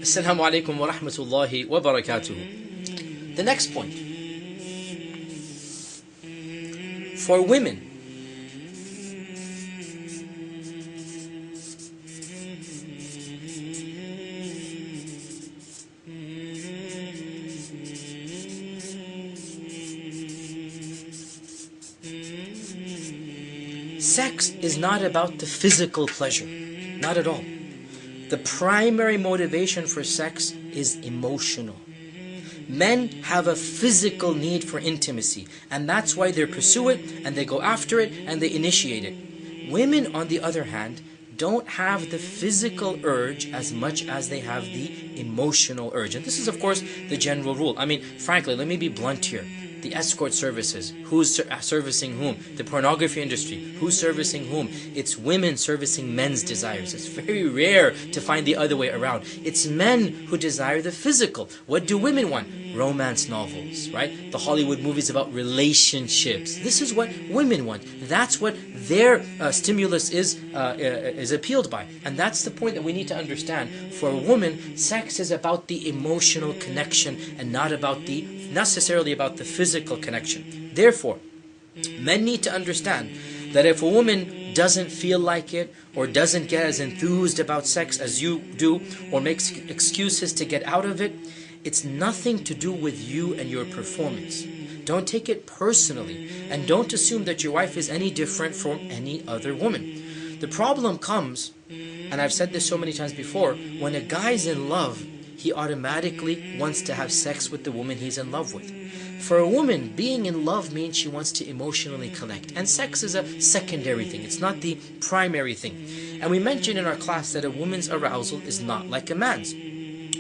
Assalamu alaikum wa rahmatullahi wa barakatuh. The next point. For women, sex is not about the physical pleasure. Not at all. The primary motivation for sex is emotional. Men have a physical need for intimacy, and that's why they pursue it, and they go after it, and they initiate it. Women, on the other hand, don't have the physical urge as much as they have the emotional urge. And this is, of course, the general rule. I mean, frankly, let me be blunt here. The escort services, who's servicing whom? The pornography industry, who's servicing whom? It's women servicing men's desires. It's very rare to find the other way around. It's men who desire the physical. What do women want? Romance novels, right? The Hollywood movies about relationships. This is what women want. That's what their stimulus is appealed by. And that's the point that we need to understand. For a woman, sex is about the emotional connection and not necessarily about the physical connection. Therefore, men need to understand that if a woman doesn't feel like it, or doesn't get as enthused about sex as you do, or makes excuses to get out of it, it's nothing to do with you and your performance. Don't take it personally, and don't assume that your wife is any different from any other woman. The problem comes, and I've said this so many times before, when a guy's in love, he automatically wants to have sex with the woman he's in love with. For a woman, being in love means she wants to emotionally connect. And sex is a secondary thing. It's not the primary thing. And we mentioned in our class that a woman's arousal is not like a man's.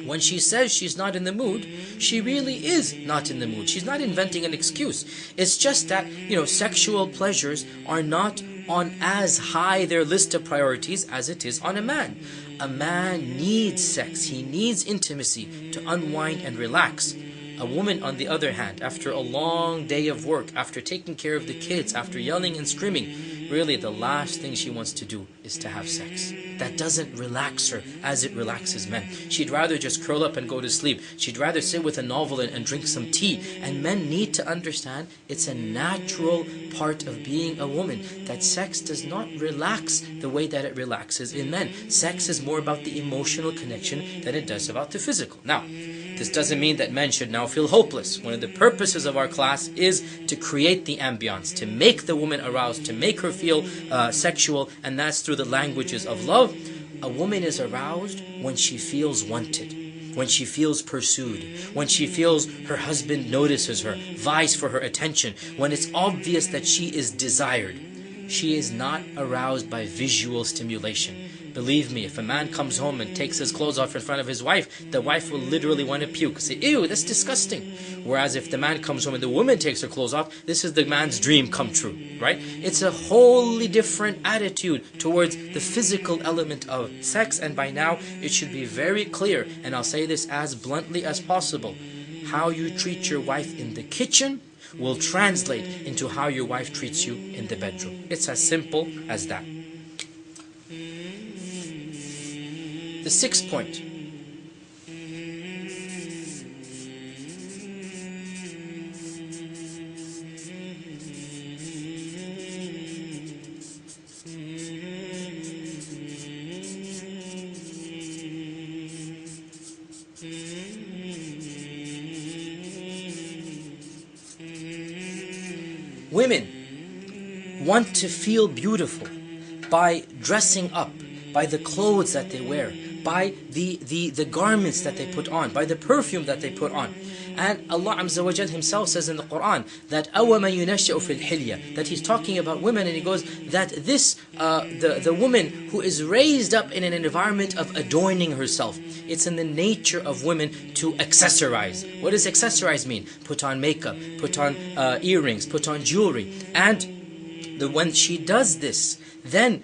When she says she's not in the mood, she really is not in the mood. She's not inventing an excuse. It's just that, sexual pleasures are not on as high their list of priorities as it is on a man. A man needs sex. He needs intimacy to unwind and relax. A woman, on the other hand, after a long day of work, after taking care of the kids, after yelling and screaming, really the last thing she wants to do is to have sex. That doesn't relax her as it relaxes men. She'd rather just curl up and go to sleep. She'd rather sit with a novel and drink some tea. And men need to understand it's a natural part of being a woman, that sex does not relax the way that it relaxes in men. Sex is more about the emotional connection than it does about the physical. Now, this doesn't mean that men should now feel hopeless. One of the purposes of our class is to create the ambience, to make the woman aroused, to make her feel sexual, and that's through the languages of love. A woman is aroused when she feels wanted, when she feels pursued, when she feels her husband notices her, vies for her attention, when it's obvious that she is desired. She is not aroused by visual stimulation. Believe me, if a man comes home and takes his clothes off in front of his wife, the wife will literally want to puke. Say, ew, that's disgusting. Whereas if the man comes home and the woman takes her clothes off, this is the man's dream come true, right? It's a wholly different attitude towards the physical element of sex, and by now it should be very clear, and I'll say this as bluntly as possible. How you treat your wife in the kitchen will translate into how your wife treats you in the bedroom. It's as simple as that. The sixth point. Women want to feel beautiful by dressing up, by the clothes that they wear, by the garments that they put on, by the perfume that they put on. And Allah Azza wa Jal Himself says in the Quran that أَوَمَنْ يُنَشَّأُ فِي الْحِلْيَةِ, that He's talking about women, and He goes that this the woman who is raised up in an environment of adorning herself, it's in the nature of women to accessorize. What does accessorize mean? Put on makeup, put on earrings, put on jewelry. And when she does this, then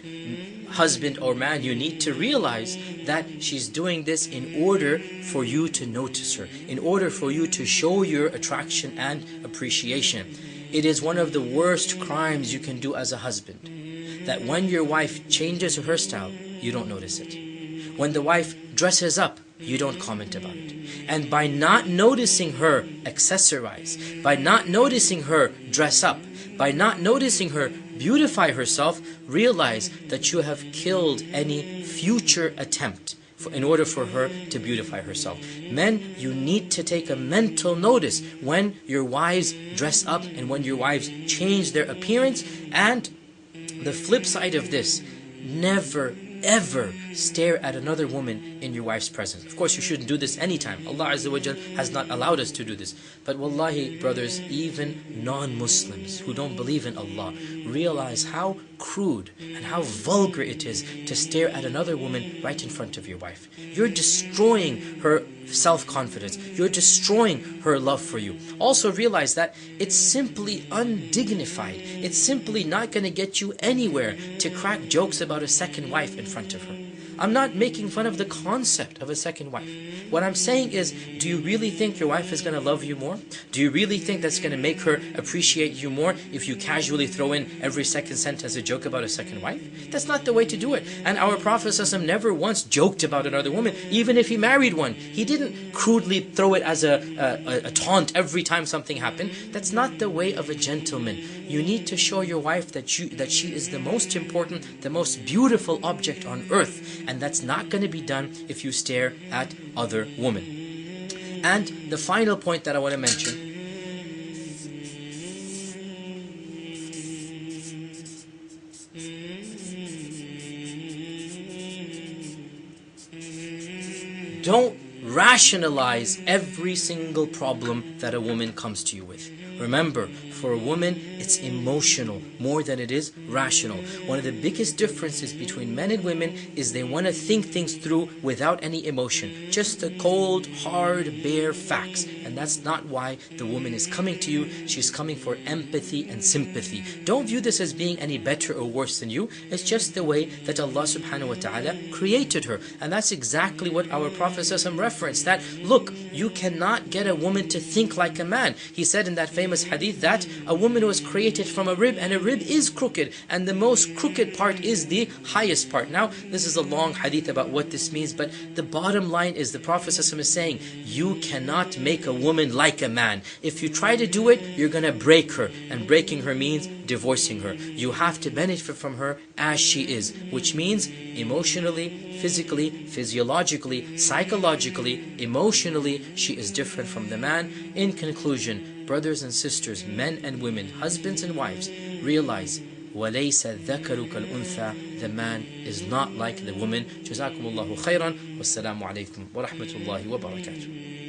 husband or man, you need to realize that she's doing this in order for you to notice her, in order for you to show your attraction and appreciation. It is one of the worst crimes you can do as a husband, that when your wife changes her hairstyle, you don't notice it. When the wife dresses up, you don't comment about it. And by not noticing her accessorize, by not noticing her dress up, by not noticing her beautify herself, realize that you have killed any future attempt in order for her to beautify herself. Men, you need to take a mental notice when your wives dress up and when your wives change their appearance. And the flip side of this, never ever stare at another woman in your wife's presence. Of course, you shouldn't do this anytime. Allah Azza wa Jal has not allowed us to do this. But wallahi, brothers, even non-Muslims who don't believe in Allah realize how crude and how vulgar it is to stare at another woman right in front of your wife. You're destroying her self-confidence. You're destroying her love for you. Also realize that it's simply undignified. It's simply not going to get you anywhere to crack jokes about a second wife in front of her. I'm not making fun of the concept of a second wife. What I'm saying is, do you really think your wife is going to love you more? Do you really think that's going to make her appreciate you more if you casually throw in every second sentence a joke about a second wife? That's not the way to do it. And our Prophet ﷺ never once joked about another woman, even if he married one. He didn't crudely throw it as a taunt every time something happened. That's not the way of a gentleman. You need to show your wife that she is the most important, the most beautiful object on earth. And that's not going to be done if you stare at other women. And the final point that I want to mention, don't rationalize every single problem that a woman comes to you with. Remember, for a woman, it's emotional more than it is rational. One of the biggest differences between men and women is they want to think things through without any emotion. Just the cold, hard, bare facts. And that's not why the woman is coming to you. She's coming for empathy and sympathy. Don't view this as being any better or worse than you. It's just the way that Allah subhanahu wa ta'ala created her. And that's exactly what our Prophet ﷺ referenced. That, look, you cannot get a woman to think like a man. He said in that famous hadith that a woman was created from a rib, and a rib is crooked, and the most crooked part is the highest part. Now, this is a long hadith about what this means, but the bottom line is the Prophet ﷺ is saying, you cannot make a woman like a man. If you try to do it, you're going to break her, and breaking her means divorcing her. You have to benefit from her as she is, which means emotionally, physically, physiologically, psychologically, emotionally, she is different from the man. In conclusion, brothers and sisters, men and women, husbands and wives, realize وَلَيْسَ الذَّكَرُ كَالْأُنْثَى. The man is not like the woman. جزاكم الله خيرا والسلام عليكم ورحمة الله وبركاته.